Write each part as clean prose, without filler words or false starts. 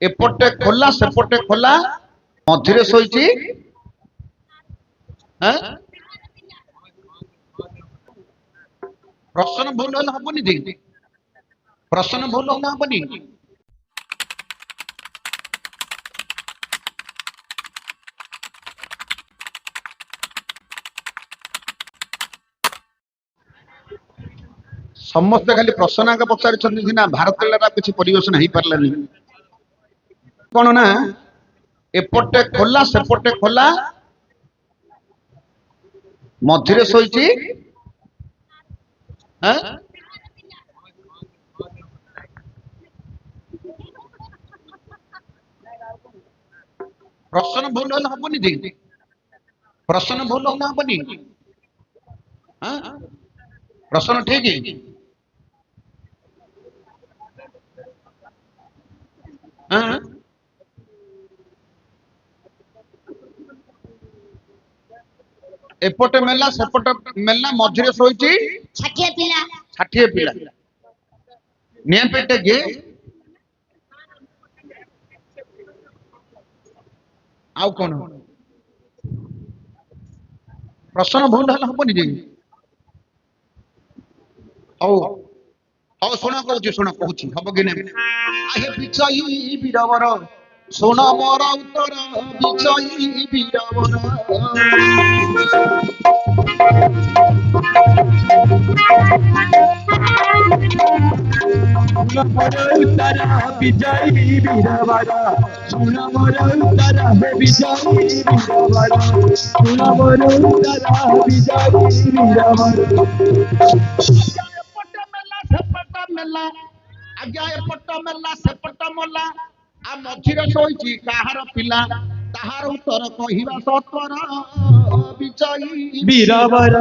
एपटे खोला सेपटे खोला मझिरे शोइची प्रश्न भूल हबनी जी प्रश्न भूल हबनी समस्ते खाली प्रश्न आगे पचारि भारत किसी परिवेशन हो पार्लानी कौन ना एपटे खोला सेपटे खोला मझिरे शोइची प्रश्न भूल हबनी जी प्रश्न भूल हबनी प्रश्न ठीक है एपटे मेला सेपटे मेला मझिरे शोइची 60 पिला 60 पिला ने पेटे के आउ कौन प्रश्न भूल हबनी जी हौ हौ शुण कहूँ हम कि आहे विजयी वीरवर शुण मोर उत्तर विजयी वीरवर उत्तर विजयी वीरवर शुण मोर उत्तर विजयी वीरवर शुण मोर उत्तर विजयी वीरवर आज्ञा एपट मेला सेपट मोला आ मझिरे शोइची काहार पिला ताहार उत्तर कहिबा सत्वर विजयी वीरवर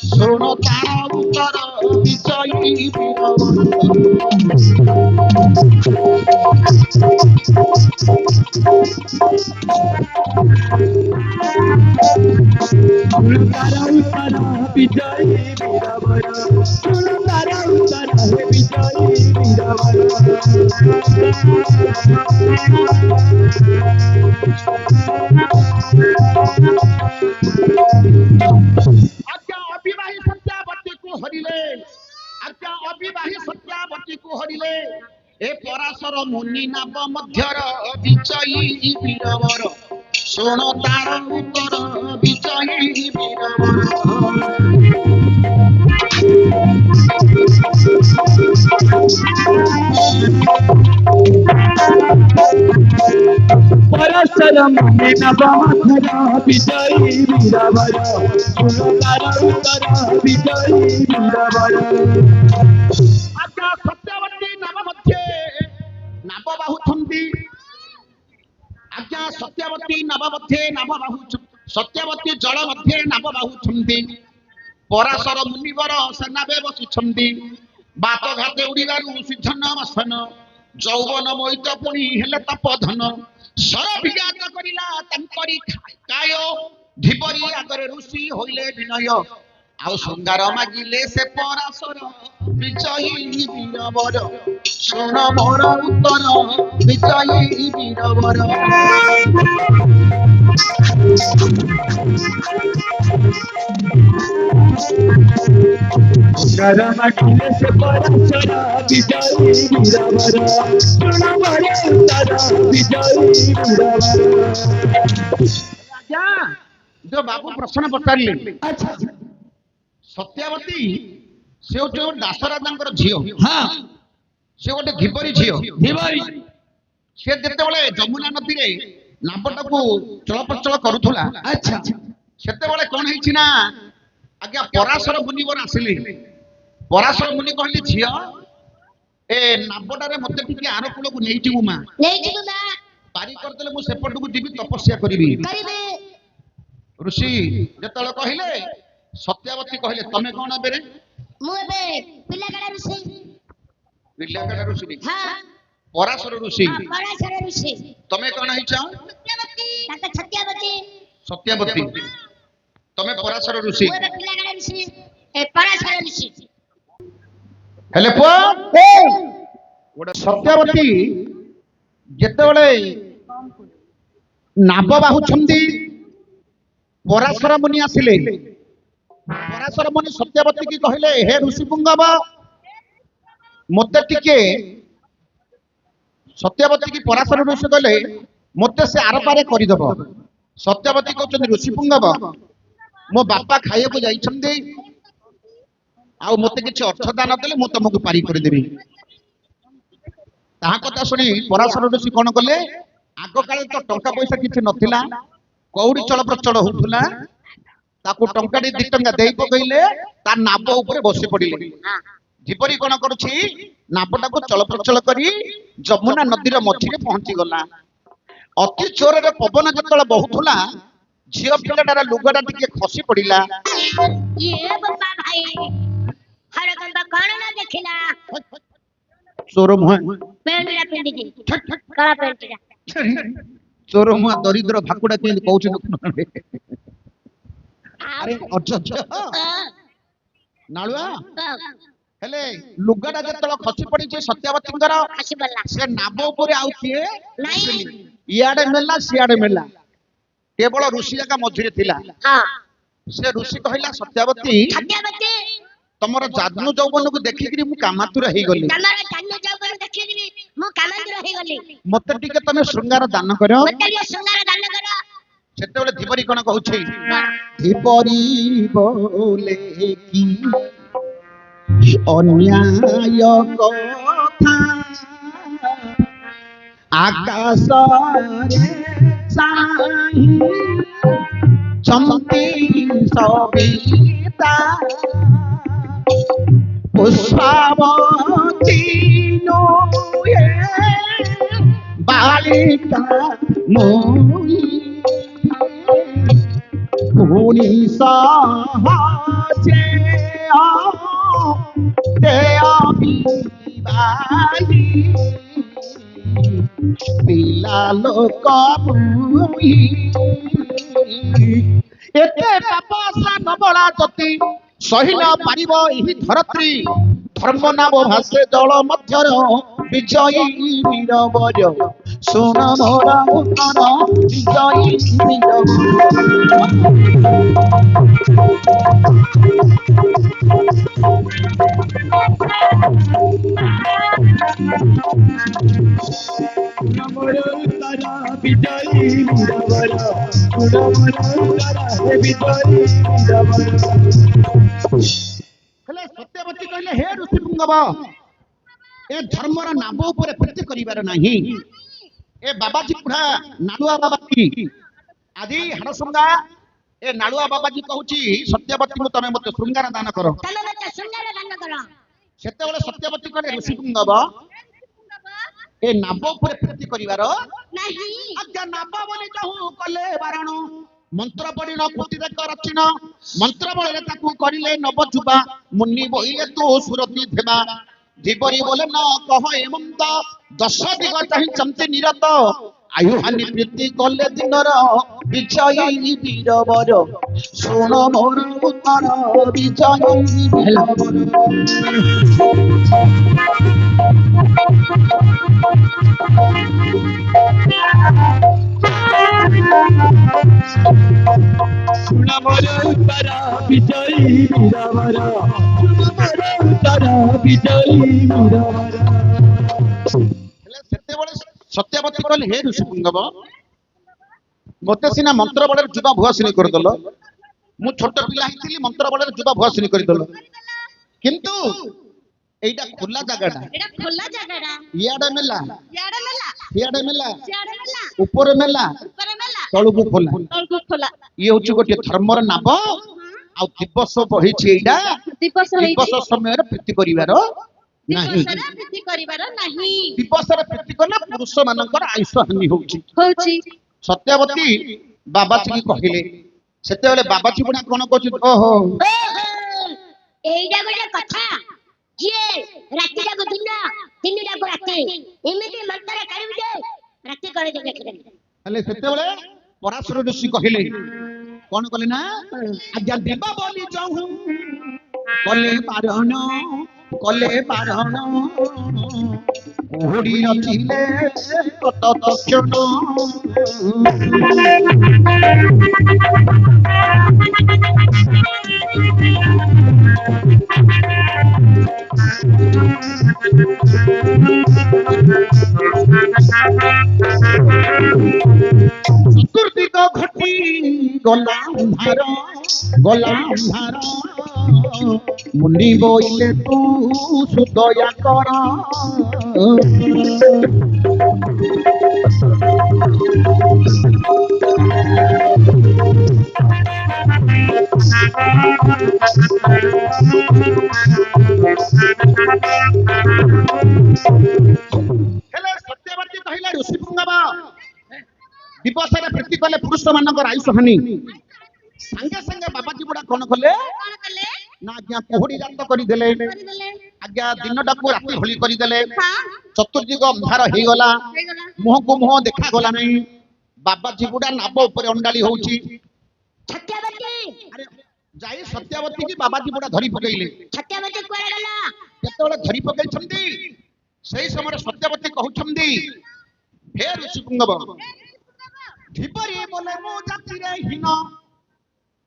शुण तार उत्तर विजयी तारा उत्तर विजयी वीरवर तारा उत्तर विजयी वीरवर आज्ञा अविवाही सत्यावती को हरिले आज्ञा अविवाही सत्यावती को हरिले ए पराशर मुनि नाभ मध्यर विजयी वीरवर शुण तार उत्तर विजयी पराशर मुनि नाभ मध्यर विजयी वीरवर शुण तार उत्तर विजयी वीरवर आज्ञा सत्यावती नाम मध्ये नाभ बाहु छंदी आज्ञा सत्यावती नाभ मध्ये नाभ बाहु सत्यावती जल मध्ये नाभ बाहु छंदी पराशर मुनिवर सेनाबे बसी छंदी बात घाते उड़ीबारु सिद्धन वसन जौवन मोहित पुणी हेले तपधन सर विजात करिला तंकरी काय धिपरी आगरे ऋषि होइले विनय आउ शृंगार मागिले से पराशर विजयी वीरवर शुण मोर उत्तर विजयी वीरवर गरमटिले से पराशर विजयी वीरवर शुण मोर उत्तर विजयी वीरवर आज्ञा जो बाबू प्रश्न पचारिले अच्छा सत्यावती से जो दासराजा झील हाँ से गोटे धिपरी झील धिपरी से जेतेबेले जमुना नदी रे नावटा को चलप्रचल करूथला अच्छा सेतेबेले कोन हेछि ना आज्ञा पराशर मुनिवर आसिले पराशर मुनि कहले झिया ए नावटा रे मते टिके आरो कुल को नेइ जिवु मा पारी करदेले मु सेपट को जीवी तपस्या करिबी ऋषि जेतले कहिले सत्यावती कहले तमे कोन एबे रे मु एबे पिलागड़ा ऋषि पिलागड़ा ऋषि हां पराशर ऋषि हां पराशर ऋषि तमे कोन हिचा सत्यावती ताका सत्यावती सत्यावती तमे पराशर ऋषि मु एबे पिलागड़ा ऋषि ए पराशर ऋषि हेले पुआ गोटे सत्यावती ଯେତେବେଳେ ନାବ ବାହୁଛନ୍ତି ପରାଶର ମୁନି ଆସିଲେ। ପରାଶର ମୁନି ସତ୍ୟବତୀ କି କହିଲେ, ହେ ଋଷି ପୁଙ୍ଗବ, ମତେ ଟିକେ ସତ୍ୟବତୀ କି ପରାଶର ଋଷି କହିଲେ ମତେ ସେ ଆରପାରେ କରିଦବ। ସତ୍ୟବତୀ କହୁଛନ୍ତି, ଋଷି ପୁଙ୍ଗବ, ମୋ ବାପା ଖାଇବାକୁ ଯାଇଛନ୍ତି, ଆଉ ମତେ କିଛି ଅର୍ଥ ଦାନ ଦେଲେ ମୁଁ ତମକୁ ପାରି କରିଦେବି। ତାହା କଥା ଶୁଣି ପରାଶର ଋଷି କଣ କଲେ, ଆଗ କାଳେ ତ ଟଙ୍କା ପଇସା କିଛି ନଥିଲା, କଉଡି ଚଳପ୍ରଚଳ ହଉଥିଲା, ତାକୁ ଟଙ୍କାଟି 2 ଟଙ୍କା ଦେଇ ପକେଇଲେ, ତା ନାବ ଉପରେ ବସି ପଡିଲେ। ଯେପରି କଣ କରୁଛି, ନାବଟାକୁ ଚଳପ୍ରଚଳ କରି ଯମୁନା ନଦୀର ମଝିରେ ପହଞ୍ଚି ଗଲା। ଅତି ଜୋରରେ ପବନ ଯେତେବେଳେ ବହୁଥିଲା, ଝିଅ ପିଲାଟାର ଲୁଗାଟା ଟିକେ ଖସି ପଡିଲା। ଇଏ ବାପା ଭାଇ ହରକମ୍ବ କଣ ନା ଦେଖିଲା ଚୋର ମୁହାଁ ପେଣ୍ଟଟା ପିନ୍ଧିକି କଳା ପେଣ୍ଟଟା ଚୋର ମୁହାଁ ଦରିଦ୍ର ଭାକୁଡା କେମିତି କହୁଛି ଦେଖୁନ। ଆରେ ଅଯୋଧ୍ୟ ନାଳୁଆ ହେଲେ ଲୁଗାଟା ଯେତେବେଳେ ଖସି ପଡିଛି ସତ୍ୟବତୀଙ୍କର, ଖସି ପଡିଲା। ସେ ନାବ ଉପରେ ଆଉ କିଏ ନାଇଁ। ଇଆଡେ ମେଲା ସିଆଡେ ମେଲା, କେବଳ ଋଷି ଏକା ମଝିରେ ଥିଲା। ହଁ ସେ ଋଷି କହିଲା, ସତ୍ୟବତୀ, ସତ୍ୟବତୀ ତମର ଜାନୁ ଯୌବନକୁ ଦେଖିକିରି ମୁଁ କାମାତୁର ହେଇଗଲି, ତମର ଜାନୁ ଯୌବନ ଦେଖିକିରି ମୁଁ କାମାନ୍ତୁର ହେଇଗଲି, ମତେ ଟିକେ ତମେ ଶୃଙ୍ଗାର ଦାନ କର। ମତେ ଟିକେ ଶୃଙ୍ଗାର ଦାନ କର। ସେତେବେଳେ ଧିବରୀ କଣ କହୁଛି, ଧିବରୀ ବୋଲେ କି ଅନ୍ୟାୟ କଥା, ଆକାଶରେ ଚାହିଁ ଛନ୍ତି ସବିତା, ପୁଷ୍ପାବତୀ ନୁହେଁ ବାଳିକା ମୁଇ, ପୁଣି ସହଜେ ଦେଇ ପିଲା ଲୋକ ମୁଇ, ଏତେ ପାପ ସାନ ବଳା ଯଦି ସହି ନ ପାରିବ ଏହି ଧରତ୍ରୀ, ଧର୍ମ ନାମ ଭାଷେ ଜଳ ମଧ୍ୟର ବିଜୟୀ ବୀରବର, ଶୁଣ ମୋର ଉତ୍ତର ବିଜୟୀ ମୋର ଉତ୍ତର ବିଜୟୀ ବୀରବର, ମୋର ଉତ୍ତର ହେ ବିଜୟୀ ବୀରବର। ହେଲେ ସତ୍ୟବତୀ କହିଲେ, ହେ ଋଷି ପୁଙ୍ଗବ, ଏ ଧର୍ମର ନାମ ଉପରେ ପ୍ରୀତି କରିବାର ନାହିଁ। ଏ ବାବାଜୀ ବୁଢା ନାଳୁଆ ବାବାଜୀ ଆଜି ହାଡସୁଙ୍ଗା, ଏ ନାଳୁଆ ବାବାଜୀ କହୁଛି ସତ୍ୟବତୀଙ୍କୁ ତମେ ମତେ ଶୃଙ୍ଗାର ଦାନ କର। ତମେ ମତେ ଶୃଙ୍ଗାର ଦାନ କର। ସେତେବେଳେ ସତ୍ୟବତୀ କହିଲେ, ଋଷି ପୁଙ୍ଗବ, ଏ ନାବ ଉପରେ ପ୍ରୀତି କରିବାର ନାହିଁ। ଆଜ୍ଞା ନାବ ବୋଲି ଯହୁ କଲେ ବାରଣ, ମନ୍ତ୍ର ପଢି ନ କୃତିରେ ରଚିନ, ମନ୍ତ୍ର ବଳରେ ତାକୁ କରିଲେ ନବ ଯୁବା, ମୁନି ବହିଲେ ତୁ ସୁରତି ଥିବା, ଜୀବରୀ ବୋଲେ ନ କହ ଏମନ୍ତ, 10 ଦିଗ ଚାହିଁଛନ୍ତି ନିରତ, ଆୟୁହାନି ପ୍ରୀତି କଲେ ଦିନର ବିଜୟୀ ବୀରବର, ଶୁଣ ମୋର ଉତ୍ତର ବିଜୟୀ ବୀରବର। ଶୁଣ ମୋର ଉତ୍ତର ବିଜୟୀ ବୀରବର, ଶୁଣ ମୋର ଉତ୍ତର ବିଜୟୀ ବୀରବର। ହେଲେ ସେତେବେଳେ ସତ୍ୟବତୀ କହିଲେ, ହେ ଋଷି ପୁଙ୍ଗବ, ମତେ ସିନା ମନ୍ତ୍ର ବଳରେ ଯୁବା ଭୁଆସିନୀ କରିଦେଲ, ମୁଁ ଛୋଟ ପିଲା ହେଇଥିଲି, ମନ୍ତ୍ର ବଳରେ ଯୁବା ଭୁଆସିନୀ କରିଦେଲ, କିନ୍ତୁ এইটা খোলা জায়গাটা, এটা খোলা জায়গাটা, ইয়াডে মেলা ইয়াড়ে মেলা সিয়াডে মেলা সিয়াড়ে মেলা উপরে মেলা উপরে মেলা তলକୁ খোলা। তলକୁ খোলা। ଇଏ ହଉଛି ଗୋଟିଏ ଧର୍ମର ନାମ, ଆଉ ଦିବସ ବହିଛି ଏଇଟା, ଦିବସ ଦିବସ ସମୟରେ ପ୍ରୀତି କରିବାର ନାହିଁ। ଦିବସରେ ପ୍ରୀତି କରିବାର ନାହିଁ। ଦିବସରେ ପ୍ରୀତି କଲେ ପୁରୁଷ ମାନଙ୍କର ଆୟୁଷ ହାନି ହଉଛି। ହଉଛି ସତ୍ୟବତୀ ବାବାଜୀ କହିଲେ, ସେତେବେଳେ ବାବାଜୀ ବୁଢା କଣ କହୁଛନ୍ତି, ଓହୋ এইটা ଗୋଟେ କଥା, ଯିଏ ରାତିଟାକୁ ଦିନ ଦିନଟାକୁ ରାତି ଏମିତି ମନ୍ତ୍ର କରିବି ଯେ ରାତି କରି ଦେଖିଦେବି। ହେଲେ ସେତେବେଳେ ପରାଶର ଋଷି କହିଲେ, କଣ କଲେ ନା, ଆଜ୍ଞା ଦେବା ବୋଲି ଯହୁ କଲେ ବାରଣ କୋହଡି ରଚିଲେ তৎক্ষণ চতুর্দিগ ঘটি গলা উন্ধার গলা উন্ধার মুনি বইলে তু সুদয়া কর ହେଲେ ସତ୍ୟବାଦୀ କହିଲେ ଋଷି ପୁଙ୍ଗବ ଦିବସରେ ପ୍ରୀତି କଲେ ପୁରୁଷ ମାନଙ୍କର ଆୟୁଷ ହାନି ସାଙ୍ଗେ ସାଙ୍ଗେ ବାବାଜୀ ବୁଢା କଣ କଲେ କଣ କଲେ ନା ଆଜ୍ଞା କୁହୁଡି ଜାତ କରିଦେଲେ କରିଦେଲେ ଆଜ୍ଞା ଦିନଟାକୁ ରାତି ଭଳି କରିଦେଲେ ହଁ ଚତୁର୍ଦିଗ ଅନ୍ଧାର ହେଇଗଲା ହେଇଗଲା ମୁହଁକୁ ମୁହଁ ଦେଖାଗଲା ନାହିଁ ବାବାଜୀ ବୁଢା ନାବ ଉପରେ ଅଣ୍ଡାଳି ହଉଛି ଛତ୍ୟାବତୀ ଆରେ ଯାଇ ସତ୍ୟବତୀ କି ବାବାଜୀ ବୁଢା ଧରି ପକେଇଲେ ଛତ୍ୟାବତୀ କୁଆଡେ ଗଲା ଯେତେବେଳେ ଧରି ପକେଇଛନ୍ତି ସେଇ ସମୟରେ ସତ୍ୟବତୀ କହୁଛନ୍ତି ହେ ଋଷି ପୁଙ୍ଗବ ଧିପରି ବୋଲେ ମୁଁ ଜାତିରେ ହୀନ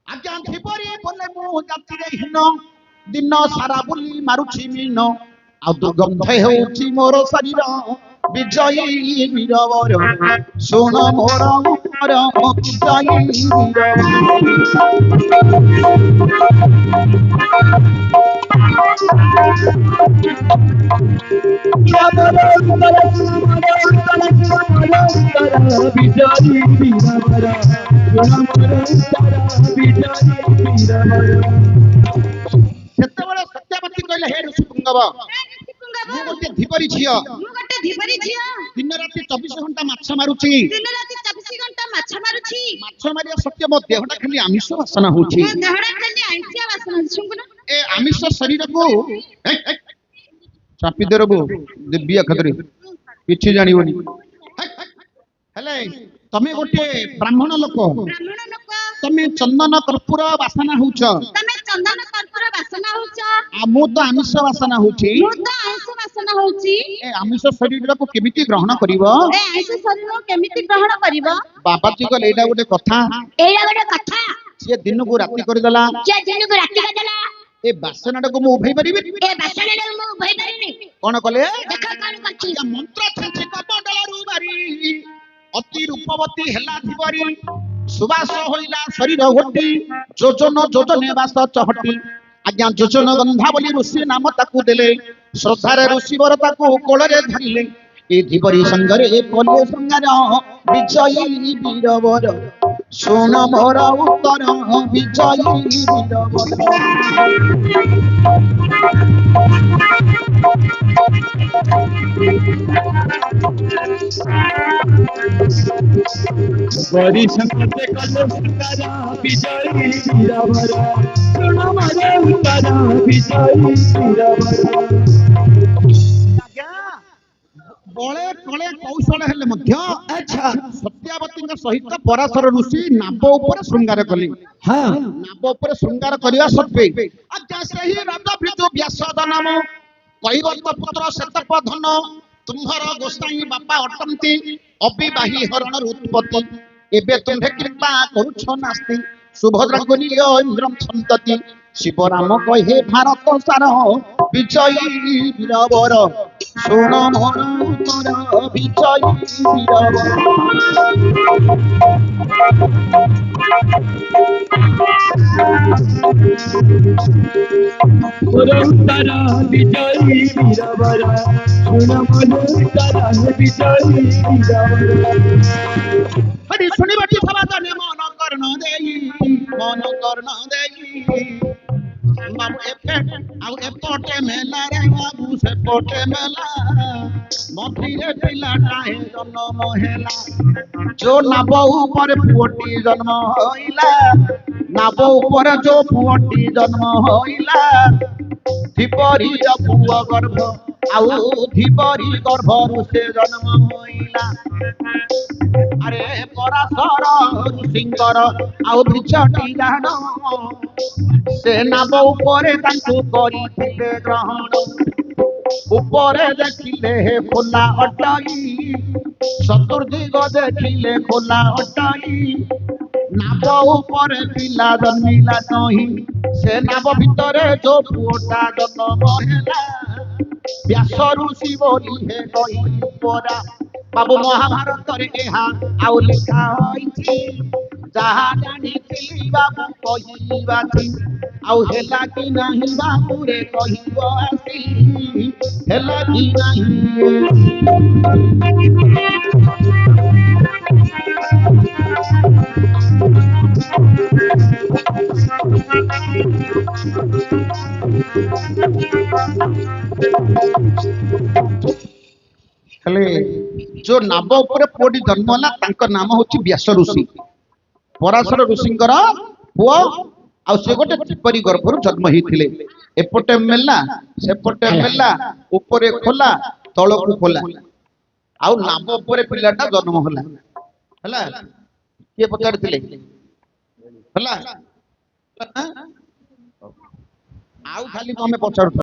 ଆଜ୍ଞା ଧିପରି ବୋଲେ ମୁଁ ଜାତିରେ ହୀନ ଦିନ ସାରା ବୁଲି ମାରୁଛି ମିନ ଆଉ ଦୁର୍ଗନ୍ଧ ହେଉଛି ମୋର ଶରୀର ବିଜୟୀ ବୀରବର ଶୁଣ ମୋର ବିଜୟୀ ବିଜୟୀ ବୀରବର ସେତେବେଳେ ସତ୍ୟବତୀ କହିଲେ ହେ ଋଷି ପୁଙ୍ଗବ ମୁଁ ଗୋଟେ ଧିପରି ଝିଅ ମୁଁ ଗୋଟେ ଧିପରି ଝିଅ ଦିନ ରାତି 24 ଘଣ୍ଟା ମାଛ ମାରୁଛି ଦିନ ରାତି 24 ଘଣ୍ଟା ମାଛ ମାରୁଛି ମାଛ ମାରିବା ସତ୍ୟ ମୋ ଦେହଟା ଖାଲି ଆମିଷ ବାସନା ହଉଛି ମୋ ଦେହଟା ଖାଲି ଆଇଁଷିଆ ବାସନା ହଉଛି ଶୁଙ୍ଗୁନ ଏ ଆମିଷ ଶରୀରକୁ ଚାପି ଦେରବୁ ଦିବ୍ୟ ଖଦରେ କିଛି ଜାଣିବନି ହେଲେ ତମେ ଗୋଟେ ବ୍ରାହ୍ମଣ ଲୋକ ବ୍ରାହ୍ମଣ ଲୋକ ତମେ ଚନ୍ଦନ କର୍ପୂର ବାସନା ହଉଛ ତମେ ଚନ୍ଦନ କର୍ପୂର ବାସନା ହଉଛ ଆଉ ମୁଁ ତ ଆମିଷ ବାସନା ହଉଛି ମୁଁ ତ ଆଇଁଷ ବାସନା ହଉଛି ଏ ଆମିଷ ଶରୀରକୁ କେମିତି ଗ୍ରହଣ କରିବ ଏ ଆଇଁଷ ଶରୀର କେମିତି ଗ୍ରହଣ କରିବ ବାବାଜୀ କହିଲେ ଏଇଟା ଗୋଟେ କଥା ଏଇଟା ଗୋଟେ କଥା ସିଏ ଦିନକୁ ରାତି କରିଦେଲା ଯେ ଦିନକୁ ରାତି କରିଦେଲା ଏ ବାସନାଟାକୁ ମୁଁ ଉଭେଇ ପାରିବି ଏ ବାସନାଟାକୁ ମୁଁ ଉଭେଇ ପାରିନି କଣ କଲେ ଦେଖ କଣ କରିଛି ଆଜ୍ଞା, ମନ୍ତ୍ର ଛିଞ୍ଚି କମଣ୍ଡଳରୁ ବାରି ଅତି ରୂପବତୀ ହେଲା ଧିପରି ସୁବାସ ହୋଇଲା ଶରୀର ଘଟି ଯୋଜନ ଯୋଜନେ ବାସ ଚହଟି ଆଜ୍ଞା ଯୋଜନ ଗନ୍ଧା ବୋଲି ଋଷି ନାମ ତାକୁ ଦେଲେ ଶ୍ରଦ୍ଧାରେ ଋଷିବର ତାକୁ କୋଳରେ ଧରିଲେ ଏ ଧିପରି ସଙ୍ଗରେ କଲେ ସଙ୍ଗାର ବିଜୟୀ ବୀରବର ଶୁଣ ମୋର ଉତ୍ତର ବିଜୟୀ ବୀରବର ପରିସଙ୍ଗତେ କଲେ ସୁନ୍ଦର ବିଜୟୀ ବୀରବର ଶୁଣ ମୋର ଉତ୍ତର ବିଜୟୀ ବୀରବର ଆଜ୍ଞା ବଳେ କଳେ କୌଶଳ ହେଲେ ମଧ୍ୟ ଆଚ୍ଛା ସତ୍ୟାବତୀଙ୍କ ସହିତ ପରାଶର ଋଷି ନାବ ଉପରେ ଶୃଙ୍ଗାର କଲେ ହଁ ନାବ ଉପରେ ଶୃଙ୍ଗାର କରିବା ସତ୍ତ୍ୱେ ଆଜ୍ଞା ସେହି ରାଜା ବିଜୁ ବ୍ୟାସ ନାମ କୈବର୍ତ୍ତ ପୁତ୍ର ଶତପ ଧନ ତୁମ୍ଭର ଗୋସାଇଁ ବାପା ଅଟନ୍ତି ଅବିବାହୀ ହରଣର ଉତ୍ପତ୍ତି ଏବେ ତୁମ୍ଭେ କୃପା କରୁଛ ନାସ୍ତି ସୁଭଦ୍ରାଙ୍କୁ ନିୟ ଇନ୍ଦ୍ରମ୍ ସନ୍ତତି ଶିବରାମ କହେ ଭାରତ ସାର ବିଜୟୀ ବୀରବର ଶୁଣ ମୋର ଉତ୍ତର ବିଜୟୀ ବୀରବର ମୋର ଉତ୍ତର ବିଜୟୀ ବୀରବର ଶୁଣ ମୋର ଉତ୍ତର ବିଜୟୀ ବୀରବର ହରି ଶୁଣିବାଟି ସମାଧାନ ମନ କର୍ଣ୍ଣ ଦେଇ ବାବୁ ଆଉ ଏପଟେ ମେଲା ରେ ବାବୁ ସେପଟେ ମେଲା ମଝିରେ ପିଲାଟାଏ ଜନ୍ମ ହେଲା ଯୋ ନାବ ଉପରେ ପୁଅଟି ଜନ୍ମ ହଇଲା ନାବ ଉପରେ ଯୋ ପୁଅଟି ଜନ୍ମ ହଇଲା ଧିପରିର ପୁଅ ଗର୍ଭ ଆଉ ଧିପରି ଗର୍ଭରୁ ସେ ଜନ୍ମ ହଇଲା ଆରେ ପରାଶର ଋଷିଙ୍କର ଆଉ ବିଛଟି ଡାହାଣ ସେ ନାବ ଉପରେ ତାଙ୍କୁ କରିଥିଲେ ଗ୍ରହଣ উপরে দেখিলে খোলা অটাই চতুর্দিগ দেখিলে খোলা অটাই নাব উপরে পিলা জন্মিলা নহি সে নাব ভিতরে যো পুଅଟା জন্ମ ହେଲା ବ୍ୟାସ ଋଷି ବୋଲି ହେ କହି ପରା ବାବୁ ମହାଭାରତରେ ଏହା ଆଉ ଲେଖା ହୋଇଛି ଯାହା ଜାଣିଥିଲି ବାବୁ କହିବାଛି ଆଉ ହେଲା କି ନାହିଁ ବାବୁରେ କହିବ ଆସି ହେଲା କି ନାହିଁ ହେଲେ ଯୋଉ ନାବ ଉପରେ ପୁଅଟି ଜନ୍ମ ହେଲା ତାଙ୍କ ନାମ ହଉଛି ବ୍ୟାସ ଋଷି ପରାଶର ଋଷିଙ୍କର ପୁଅ ଆଉ ସେ ଗୋଟେ ଚିପରି ଗର୍ଭରୁ ଜନ୍ମ ହେଇଥିଲେ ଏପଟେ ମେଲା ସେପଟେ ମେଲା ଉପରେ ଖୋଲା ତଳକୁ ଖୋଲା ଆଉ ନାବ ଉପରେ ପିଲାଟା ଜନ୍ମ ହେଲା ହେଲା କିଏ ପଚାରିଥିଲେ ହେଲା ଆଉ ଖାଲି ତମେ ପଚାରୁଛ